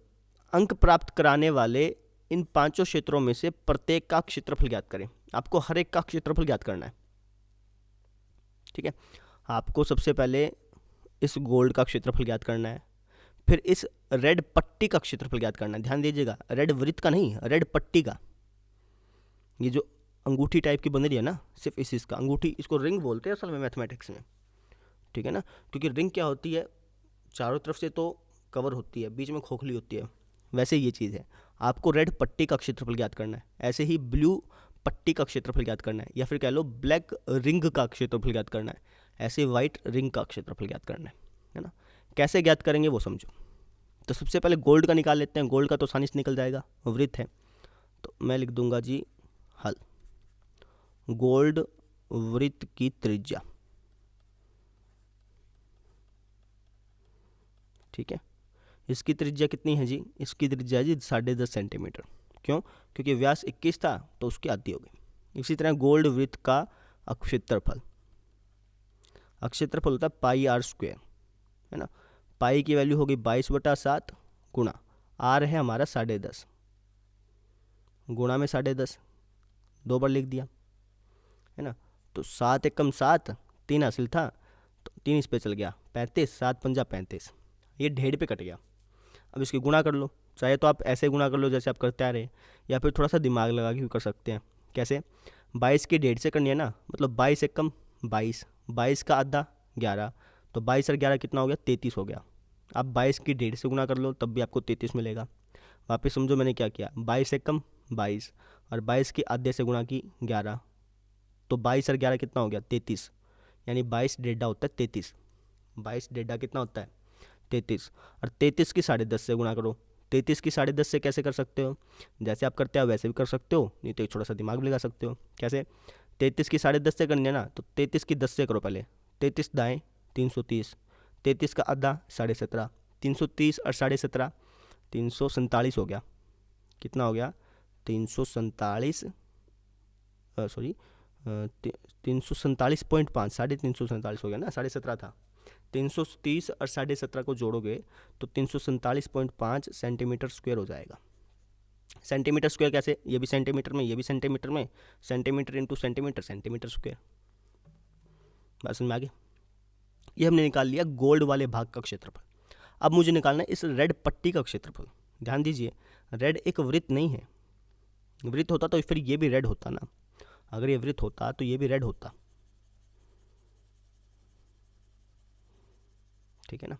अंक प्राप्त कराने वाले इन 5 क्षेत्रों में से प्रत्येक का क्षेत्रफल ज्ञात करें। आपको हर एक का क्षेत्रफल ज्ञात करना है। ठीक है। आपको सबसे पहले इस गोल्ड का क्षेत्रफल ज्ञात करना है, फिर इस रेड पट्टी का क्षेत्रफल ज्ञात करना है। ध्यान दीजिएगा, रेड वृत्त का नहीं, रेड पट्टी का। ये जो अंगूठी टाइप की बन रही है ना, सिर्फ इसका अंगूठी, इसको रिंग बोलते हैं असल में मैथमेटिक्स में। ठीक है ना, क्योंकि रिंग क्या होती है? चारों तरफ से तो कवर होती है, बीच में खोखली होती है, वैसे ये चीज़ है। आपको रेड पट्टी का क्षेत्रफल ज्ञात करना है, ऐसे ही ब्लू पट्टी का क्षेत्रफल ज्ञात करना है, या फिर कह लो ब्लैक रिंग का क्षेत्रफल ज्ञात करना है, ऐसे वाइट रिंग का क्षेत्रफल ज्ञात करना है ना। कैसे ज्ञात करेंगे वो समझो। तो सबसे पहले गोल्ड का निकाल लेते हैं। गोल्ड का तो आसानी से निकल जाएगा, वृत्त है, तो मैं लिख दूंगा जी हल। गोल्ड वृत्त की त्रिज्या, ठीक है, इसकी त्रिज्या कितनी है जी? इसकी त्रिज्या जी 10.5 सेंटीमीटर। क्यों? क्योंकि व्यास 21 था तो उसकी आधी हो गई। इसी तरह गोल्ड वृत्त का क्षेत्रफल, क्षेत्रफल होता है पाई आर स्क्वायर, है ना। पाई की वैल्यू होगी 22/7 गुणा आर है हमारा 10.5, गुणा में 10.5, 2 बार लिख दिया, है ना। तो 7 एकम 7, 3 हासिल था तो 3 इस पे चल गया, 35, 7 पंजा 35, ये 1.5 पे कट गया। अब इसकी गुणा कर लो, चाहे तो आप ऐसे गुणा कर लो जैसे आप करते आ रहे हैं, या फिर थोड़ा सा दिमाग लगा के भी कर सकते हैं। कैसे? 22 की 1.5 से करनी है ना, मतलब 22 एक कम 22, 22 का आधा 11, तो 22 और 11 कितना हो गया? 33 हो गया। आप 22 की 1.5 से गुणा कर लो तब भी आपको 33 मिलेगा। वापस समझो मैंने क्या किया, 22 एक कम 22 और 22 की आधे से गुणा की 11, तो 22 और 11 कितना हो गया? 33, यानी 22 डेढ़ा होता है 33। 22 डेढ़ा कितना होता है? 33। और 33 की 10.5 से गुणा करो। 33 की 10.5 से कैसे कर सकते हो? जैसे आप करते हो वैसे भी कर सकते हो, नहीं तो एक थोड़ा सा दिमाग भी लगा सकते हो। कैसे? 33 की 10.5 से करनी है ना, तो 33 की 10 से करो पहले। 33 दाएँ 330, 33 का आधा 17.5, 330 और 17.5 347 हो गया। कितना हो गया? 347, सॉरी 347.5, 347 हो गया ना, 17.5 था। 330 और 17.5 को जोड़ोगे तो 347.5 सेंटीमीटर स्क्वायर हो जाएगा। सेंटीमीटर स्क्वायर कैसे? ये भी सेंटीमीटर में, ये भी सेंटीमीटर में, centimetre into centimetre, centimetre square. बात समझ में आ गई? ये हमने निकाल लिया गोल्ड वाले भाग का क्षेत्रफल। अब मुझे निकालना है इस रेड पट्टी का क्षेत्रफल। ध्यान दीजिए, रेड एक वृत्त नहीं है। वृत्त होता तो फिर ये भी रेड होता ना, अगर ये वृत्त होता तो ये भी रेड होता, ठीक है ना।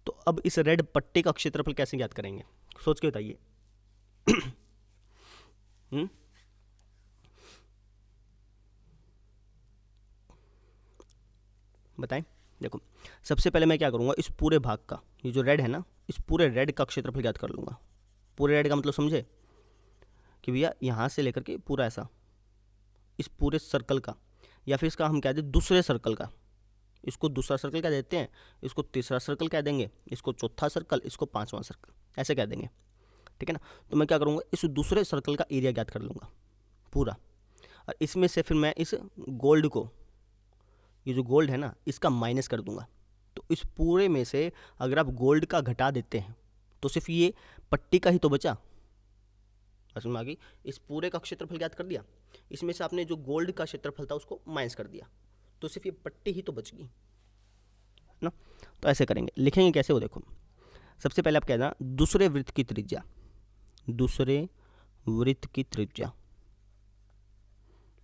तो अब इस रेड पट्टी का क्षेत्रफल कैसे ज्ञात करेंगे? सोच के बताइए। बताएं। देखो, सबसे पहले मैं क्या करूँगा, इस पूरे भाग का, ये जो रेड है ना, इस पूरे रेड का क्षेत्रफल ज्ञात कर लूँगा। पूरे रेड का मतलब समझे कि भैया यहाँ से लेकर के पूरा ऐसा, इस पूरे सर्कल का, या फिर इसका हम कह दें दूसरे सर्कल का। इसको दूसरा सर्कल कह देते हैं, इसको तीसरा सर्कल कह देंगे, इसको चौथा सर्कल, इसको पांचवा सर्कल, ऐसे कह देंगे, ठीक है ना। तो मैं क्या करूँगा, इस दूसरे सर्कल का एरिया ज्ञात कर लूँगा पूरा, और इसमें से फिर मैं इस गोल्ड को, ये जो गोल्ड है ना, इसका माइनस कर दूंगा। तो इस पूरे में से अगर आप गोल्ड का घटा देते हैं तो सिर्फ ये पट्टी का ही तो बचा। समझ में आ गई? इस पूरे का क्षेत्रफल ज्ञात कर दिया, इसमें से आपने जो गोल्ड का क्षेत्रफल था उसको माइनस कर दिया, तो सिर्फ ये पट्टी ही तो बच गई ना। तो ऐसे करेंगे, लिखेंगे कैसे वो देखो। सबसे पहले आप कहना दूसरे वृत्त की त्रिज्या, दूसरे वृत्त की त्रिज्या।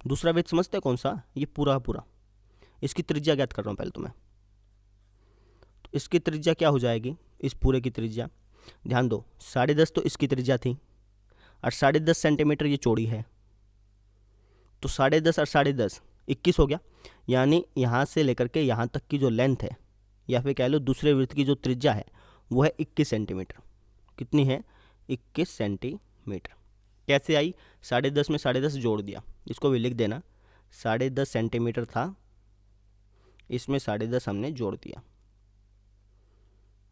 दूसरा वृत्त समझते हैं कौन सा? ये पूरा पूरा, इसकी त्रिज्या ज्ञात कर रहा हूँ पहले तो मैं। तो इसकी त्रिज्या क्या हो जाएगी? इस पूरे की त्रिज्या, ध्यान दो, 10.5 तो इसकी त्रिज्या थी और 10.5 सेंटीमीटर ये चौड़ी है, तो 10.5 और 10.5 21 हो गया। यानी यहाँ से लेकर के यहाँ तक की जो लेंथ है, या फिर कह लो दूसरे वृत्त की जो त्रिज्या है, वो है 21 सेंटीमीटर। कितनी है? 21 सेंटीमीटर। कैसे आई? 10.5 में 10.5 जोड़ दिया, इसको भी लिख देना, 10.5 सेंटीमीटर था, इसमें 10.5 हमने जोड़ दिया,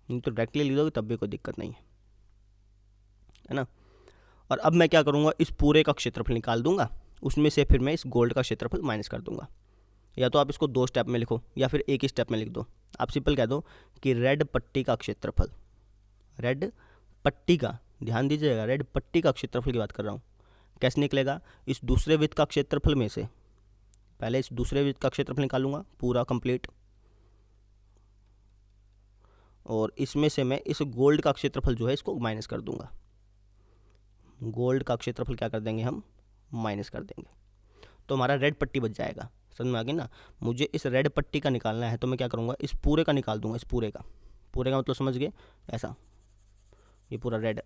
नहीं तो डायरेक्टली लिख दोगे तब भी कोई दिक्कत नहीं है ना। और अब मैं क्या करूँगा, इस पूरे का क्षेत्रफल निकाल दूंगा, उसमें से फिर मैं इस गोल्ड का क्षेत्रफल माइनस कर दूंगा। या तो आप इसको 2 स्टेप में लिखो या फिर एक ही स्टेप में लिख दो। आप सिंपल कह दो कि रेड पट्टी का क्षेत्रफल, रेड पट्टी का, ध्यान दीजिएगा, रेड पट्टी का क्षेत्रफल की बात कर रहा हूँ। कैसे निकलेगा? इस दूसरे वृत्त का क्षेत्रफल में से पहले इस दूसरे वृत्त का क्षेत्रफल निकालूंगा पूरा कंप्लीट, और इसमें से मैं इस गोल्ड का क्षेत्रफल जो है इसको माइनस कर दूंगा। गोल्ड का क्षेत्रफल क्या कर देंगे हम? माइनस कर देंगे, तो हमारा रेड पट्टी बच जाएगा। समझ में आ गई ना। मुझे इस रेड पट्टी का निकालना है तो मैं क्या करूँगा, इस पूरे का निकाल दूंगा। इस पूरे का, पूरे का मतलब समझ गए, ऐसा ये पूरा रेड,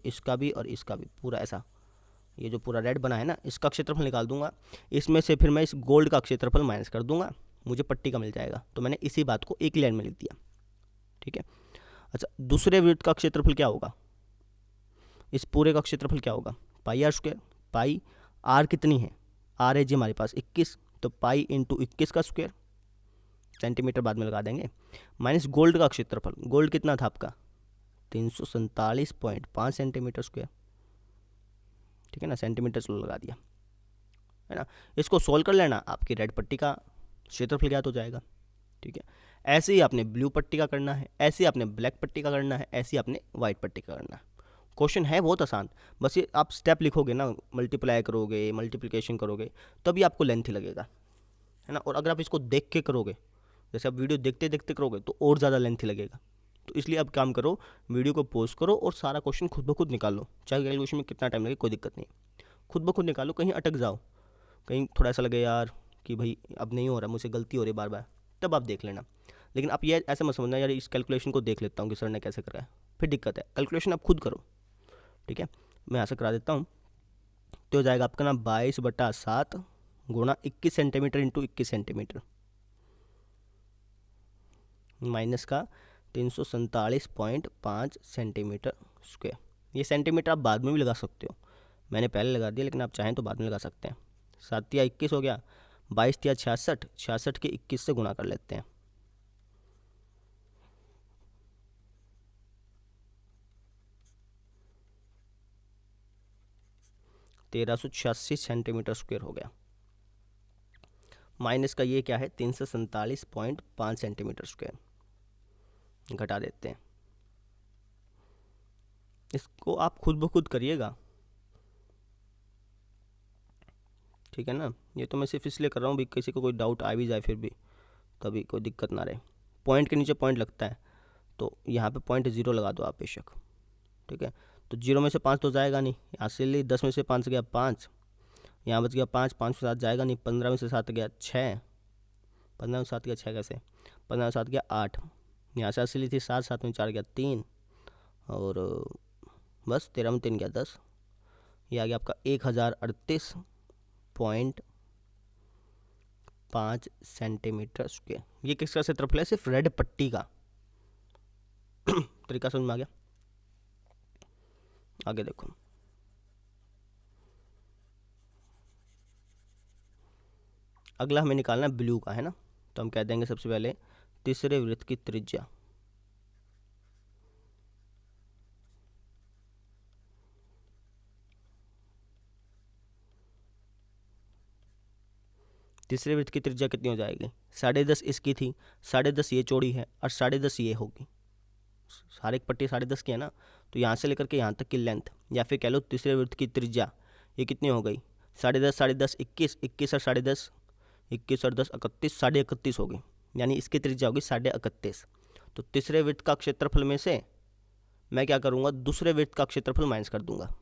इसका भी और इसका भी पूरा ऐसा, ये जो पूरा रेड बना है ना, इसका क्षेत्रफल निकाल दूंगा। इसमें से फिर मैं इस गोल्ड का क्षेत्रफल माइनस कर दूंगा, मुझे पट्टी का मिल जाएगा। तो मैंने इसी बात को एक लाइन में लिख दिया, ठीक है। अच्छा, दूसरे वृत्त का क्षेत्रफल क्या होगा? इस पूरे का क्षेत्रफल क्या होगा? पाई आर स्क्वायर। पाई आर कितनी है? आर है जी हमारे पास 21, तो पाई इंटू 21 का स्क्वायर, सेंटीमीटर बाद में लगा देंगे, माइनस गोल्ड का क्षेत्रफल। गोल्ड कितना था आपका? 347.5 सेंटीमीटर स्क्वायर, ठीक है ना, सेंटीमीटर से लगा दिया, है ना। इसको सोल्व कर लेना, आपकी रेड पट्टी का क्षेत्रफल ज्ञात हो जाएगा, ठीक है। ऐसे ही आपने ब्लू पट्टी का करना है, ऐसे ही आपने ब्लैक पट्टी का करना है, ऐसे ही आपने वाइट पट्टी का करना है। क्वेश्चन है बहुत आसान, बस ये आप स्टेप लिखोगे ना, मल्टीप्लाई करोगे, मल्टीप्लिकेशन करोगे, तभी आपको लेंथ लगेगा, है ना। और अगर आप इसको देख के करोगे जैसे आप वीडियो देखते देखते करोगे तो और ज़्यादा लेंथी लगेगा। तो इसलिए अब काम करो, वीडियो को पॉज करो और सारा क्वेश्चन खुद ब खुद निकालो, चाहे कैलकुलेशन में कितना टाइम लगे कोई दिक्कत नहीं, खुद ब खुद निकालो। कहीं अटक जाओ, कहीं थोड़ा ऐसा लगे यार कि भाई अब नहीं हो रहा, मुझसे गलती हो रही है बार बार, तब आप देख लेना। लेकिन आप ये ऐसे मत समझना यार इस कैलकुलेशन को देख लेता हूँ कि सर ने कैसे करा है, फिर दिक्कत है। कैलकुलेशन आप खुद करो, ठीक है। मैं ऐसा करा देता हूँ। तो हो जाएगा आपका ना 22/7 गुणा 21 सेंटीमीटर इंटू 21 सेंटीमीटर माइनस का 347.5 सेंटीमीटर स्क्वायर। ये सेंटीमीटर आप बाद में भी लगा सकते हो, मैंने पहले लगा दिया, लेकिन आप चाहें तो बाद में लगा सकते हैं। 7 या 21 हो गया, 22 या 66, 66 के 21 से गुणा कर लेते हैं। 1386 सेंटीमीटर स्क्वायर हो गया। माइनस का ये क्या है 347.5 सेंटीमीटर स्क्वायर, घटा देते हैं। इसको आप खुद ब खुद करिएगा, ठीक है ना। ये तो मैं सिर्फ इसलिए कर रहा हूँ भी किसी को कोई डाउट आ भी जाए फिर भी तभी कोई दिक्कत ना रहे। पॉइंट के नीचे पॉइंट लगता है तो यहाँ पे पॉइंट 0 लगा दो आप बेशक, ठीक है। तो 0 में से 5 तो जाएगा नहीं, यहाँ से ले 10 में से 5 गया 5, यहाँ बच गया 5, 5 में 7 जाएगा नहीं, 15 में से 7 गया 6, 15 में 7 गया 6 कैसे, 15 में 7 गया 8, यहाँ से असली थी 7, 7 में 4 गया 3, और बस 13 में 3 गया 10, ये आ गया आपका 1038.5 सेंटीमीटर स्क्वायर। ये किसका क्षेत्रफल है, सिर्फ रेड पट्टी का। तरीका समझ में आ गया। आगे देखो, अगला हमें निकालना है ब्लू का, है ना। तो हम कह देंगे सबसे पहले तीसरे वृत्त की त्रिज्या, तीसरे वृत्त की त्रिज्या कितनी हो जाएगी, 10.5 इसकी थी, 10.5 ये चौड़ी है और 10.5 ये होगी, सारे एक पट्टी 10.5 की है ना। तो यहाँ से लेकर के यहाँ तक की लेंथ, या फिर कह लो तीसरे वृत्त की त्रिज्या, ये कितनी हो गई 10.5, 10.5 21, 21 और 10.5, 21 और 10 31, 31.5 होगी, यानी इसकी त्रिज्या होगी 31.5। तो तीसरे वृत्त का क्षेत्रफल में से मैं क्या करूँगा, दूसरे वृत्त का क्षेत्रफल माइनस कर दूंगा,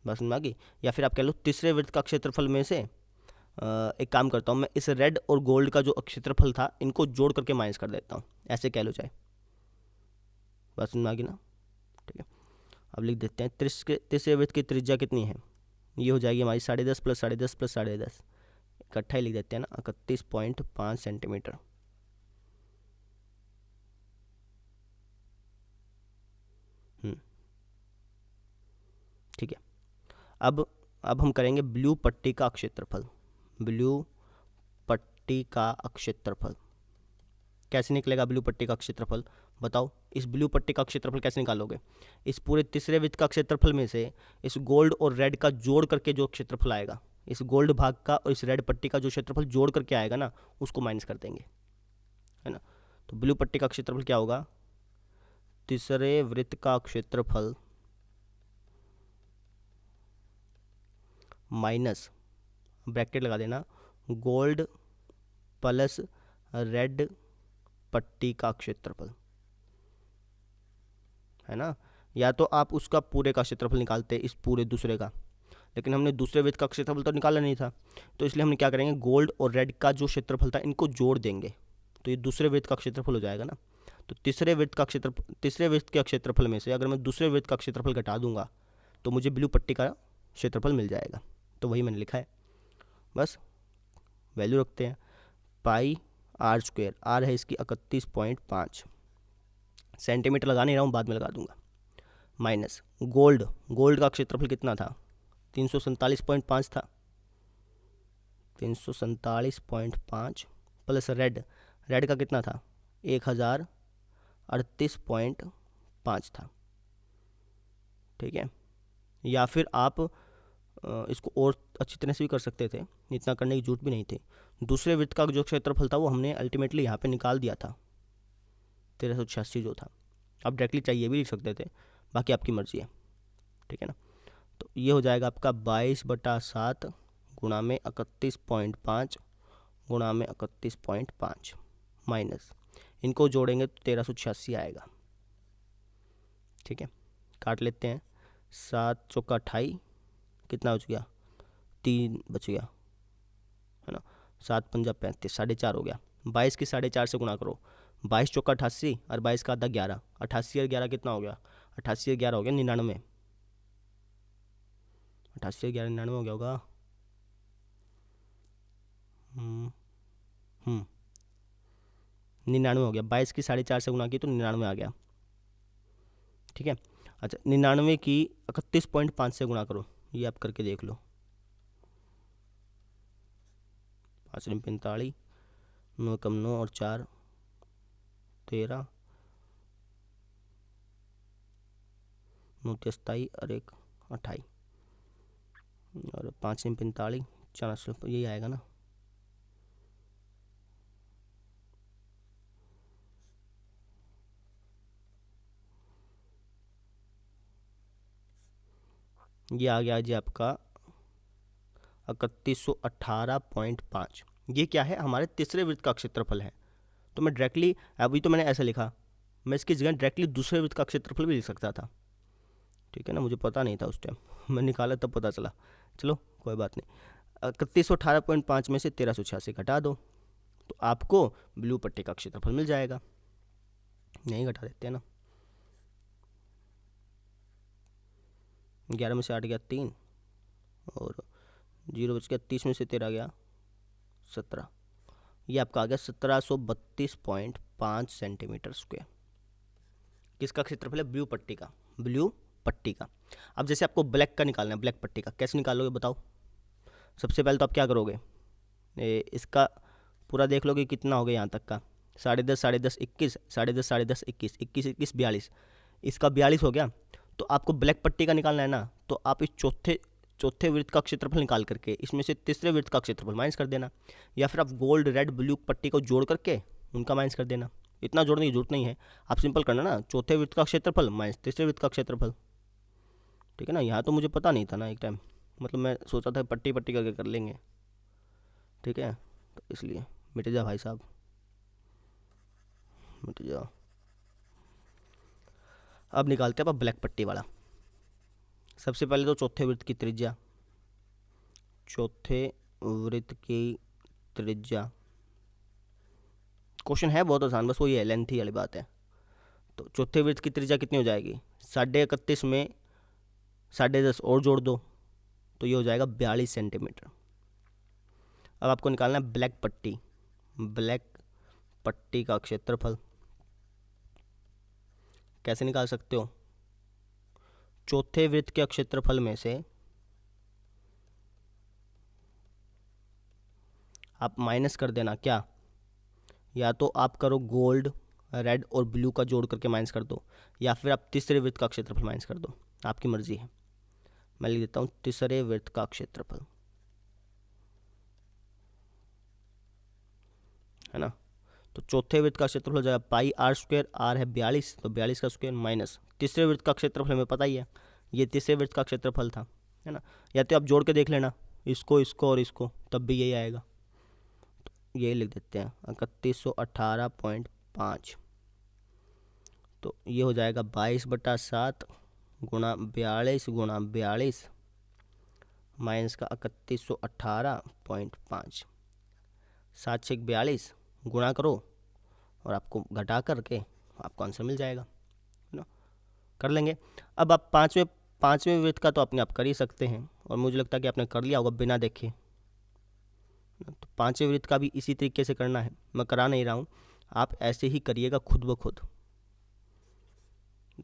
बस समझ आ गई। या फिर आप कह लो तीसरे वृत्त का क्षेत्रफल में से एक काम करता हूँ मैं, इस रेड और गोल्ड का जो क्षेत्रफल था इनको जोड़ करके माइनस कर देता हूँ, ऐसे कह लो चाहे, बस समझ आ गई ना, ठीक है। अब लिख देते हैं तीसरे वृत्त की त्रिज्या कितनी है, ये हो जाएगी हमारी 10.5 प्लस 10.5 प्लस 10.5, इकट्ठा ही लिख देते हैं ना, 31.5 सेंटीमीटर। ठीक है। अब हम करेंगे ब्लू पट्टी का क्षेत्रफल, ब्लू पट्टी का क्षेत्रफल कैसे निकलेगा, ब्लू पट्टी का क्षेत्रफल बताओ। इस ब्लू पट्टी का क्षेत्रफल कैसे निकालोगे, इस पूरे तीसरे वृत्त का क्षेत्रफल में से इस गोल्ड और रेड का जोड़ करके जो क्षेत्रफल आएगा, इस गोल्ड भाग का और इस रेड पट्टी का जो क्षेत्रफल जोड़ करके आएगा ना, उसको माइनस कर देंगे, है ना। तो ब्लू पट्टी का क्षेत्रफल क्या होगा, तीसरे वृत्त का क्षेत्रफल माइनस ब्रैकेट लगा देना गोल्ड प्लस रेड पट्टी का क्षेत्रफल, है ना। या तो आप उसका पूरे का क्षेत्रफल निकालते इस पूरे दूसरे का, लेकिन हमने दूसरे वृत्त का क्षेत्रफल तो निकाला नहीं था, तो इसलिए हमने क्या करेंगे, गोल्ड और रेड का जो क्षेत्रफल था इनको जोड़ देंगे, तो ये दूसरे वृत्त का क्षेत्रफल हो जाएगा ना। तो तीसरे वृत्त के क्षेत्रफल में से अगर मैं दूसरे वृत्त का क्षेत्रफल घटा दूंगा तो मुझे ब्लू पट्टी का क्षेत्रफल मिल जाएगा। तो वही मैंने लिखा है, बस वैल्यू रखते हैं, पाई आर स्क्वायर, आर है इसकी 31.5, सेंटीमीटर लगा नहीं रहा हूँ, बाद में लगा दूंगा, माइनस गोल्ड का क्षेत्रफल कितना था, 347.5 था, 347.5 प्लस रेड का कितना था, 1038.5 था, ठीक है। या फिर आप इसको और अच्छी तरह से भी कर सकते थे, इतना करने की जरूरत भी नहीं थी। दूसरे वृत्त का जो क्षेत्रफल था वो हमने अल्टीमेटली यहाँ पे निकाल दिया था, 1386 जो था। आप डायरेक्टली चाहिए भी लिख सकते थे, बाकी आपकी मर्जी है, ठीक है ना। तो ये हो जाएगा आपका 22/7 गुणा में 31.5 गुणा में 31.5 माइनस, इनको जोड़ेंगे तो 1386 आएगा। ठीक है, काट लेते हैं। 7 चौका 28, कितना बच गया, 3 बच गया, है ना। 7 पंजा 35, 4.5 हो गया। 22 की 4.5 से गुणा करो, 22 चौका 88 और 22 का आधा 11, 88 और 11 कितना हो गया, 88 और 11 हो गया 99, 88 और 11 99 हो गया होगा। 99 हो गया। 22 की 4.5 से गुणा की तो 99 आ गया। ठीक है, अच्छा 99 की 31.5 से गुणा करो, ये आप करके देख लो। 5 45, 9 कम 9 और 4 13, 9 27 और 1 28 और 5 45, 400, यही आएगा ना। ये आ गया जी आपका 3118.5। ये क्या है, हमारे तीसरे वृत्त का क्षेत्रफल है। तो मैं डायरेक्टली, अभी तो मैंने ऐसा लिखा, मैं इसकी जगह डायरेक्टली दूसरे वृत्त का क्षेत्रफल भी लिख सकता था। ठीक है ना, मुझे पता नहीं था उस टाइम, मैं निकाला तब पता चला। चलो कोई बात नहीं। 3118.5 में से 1386 घटा दो तो आपको ब्लू पट्टी का क्षेत्रफल मिल जाएगा। नहीं घटा देते हैं ना, 11 में से 8 गया 3 और 0 बच गया, 30 में से 13 गया 17, ये आपका आ गया 1732.5 सेंटीमीटर स्क्वायर। किसका क्षेत्रफल है, ब्लू पट्टी का, ब्लू पट्टी का। अब जैसे आपको ब्लैक का निकालना है, ब्लैक पट्टी का कैसे निकालोगे बताओ। सबसे पहले तो आप क्या करोगे, इसका पूरा देख लोगे कितना हो गया यहाँ तक का, 10.5 10.5 21, 10.5 10.5 21, 21 21 42, इसका 42 हो गया। तो आपको ब्लैक पट्टी का निकालना है ना, तो आप इस चौथे वृत्त का क्षेत्रफल निकाल करके इसमें से तीसरे वृत्त का क्षेत्रफल माइनस कर देना, या फिर आप गोल्ड रेड ब्लू पट्टी को जोड़ करके उनका माइनस कर देना। इतना जोड़ने की जरूरत नहीं है, आप सिंपल करना ना, चौथे वृत्त का क्षेत्रफल माइनस तीसरे वृत्त का क्षेत्रफल। ठीक है ना, यहाँ तो मुझे पता नहीं था ना एक टाइम, मतलब मैं सोचा था पट्टी पट्टी करके कर लेंगे। ठीक है, तो इसलिए मिट जा भाई साहब, मिट जाओ। अब निकालते हैं आप ब्लैक पट्टी वाला। सबसे पहले तो चौथे वृत्त की त्रिज्या, चौथे वृत्त की त्रिज्या, क्वेश्चन है बहुत आसान, बस वो ये लेंथी वाली बात है। तो चौथे वृत्त की त्रिज्या कितनी हो जाएगी, 31.5 में 10.5 और जोड़ दो तो ये हो जाएगा 42 सेंटीमीटर। अब आपको निकालना है ब्लैक पट्टी, ब्लैक पट्टी का क्षेत्रफल। कैसे निकाल सकते हो, चौथे वृत्त के क्षेत्रफल में से आप माइनस कर देना, क्या, या तो आप करो गोल्ड रेड और ब्लू का जोड़ करके माइनस कर दो, या फिर आप तीसरे वृत्त का क्षेत्रफल माइनस कर दो, आपकी मर्जी है। मैं लिख देता हूँ तीसरे वृत्त का क्षेत्रफल, है ना। तो चौथे वृत्त का क्षेत्रफल हो जाएगा पाई आर स्क्वायर, आर है 42 तो 42 का स्क्वायर माइनस तीसरे वृत्त का क्षेत्रफल, हमें पता ही है ये तीसरे वृत्त का क्षेत्रफल था, है ना। या तो आप जोड़ के देख लेना इसको इसको और इसको, तब भी यही आएगा। तो यही लिख देते हैं 3118.5, तो ये हो जाएगा 22/7 गुणा 42 माइनस का 3118.5, 7 6 42 गुणा करो और आपको घटा करके आपको आंसर मिल जाएगा, है ना। कर लेंगे। अब आप पाँचवें वृत्त का तो अपने आप कर ही सकते हैं, और मुझे लगता है कि आपने कर लिया होगा बिना देखे। तो पाँचवें वृत्त का भी इसी तरीके से करना है, मैं करा नहीं रहा हूँ, आप ऐसे ही करिएगा खुद ब खुद।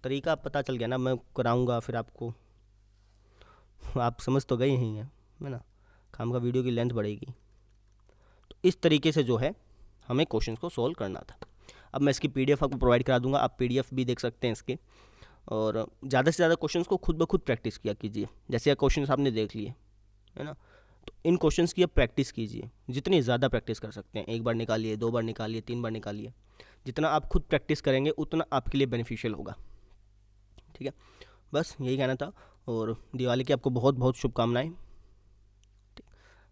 तरीका पता चल गया ना, मैं कराऊंगा फिर आपको, आप समझ तो गए ही हैं, है ना, काम का वीडियो की लेंथ बढ़ेगी। तो इस तरीके से जो है हमें क्वेश्चन को सोल्व करना था। अब मैं इसकी पीडीएफ आपको प्रोवाइड करा दूंगा, आप पीडीएफ भी देख सकते हैं इसके, और ज़्यादा से ज़्यादा क्वेश्चंस को खुद ब खुद प्रैक्टिस किया कीजिए। जैसे क्वेश्चंस आपने देख लिए, है ना, तो इन क्वेश्चंस की आप प्रैक्टिस कीजिए, जितनी ज़्यादा प्रैक्टिस कर सकते हैं। एक बार निकालिए, 2 बार निकालिए, 3 बार निकालिए, जितना आप खुद प्रैक्टिस करेंगे उतना आपके लिए बेनिफिशियल होगा। ठीक है, बस यही कहना था, और दिवाली की आपको बहुत बहुत शुभकामनाएं।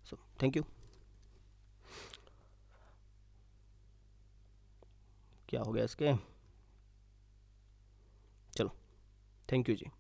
So thank you. क्या हो गया इसके, चलो थैंक यू जी।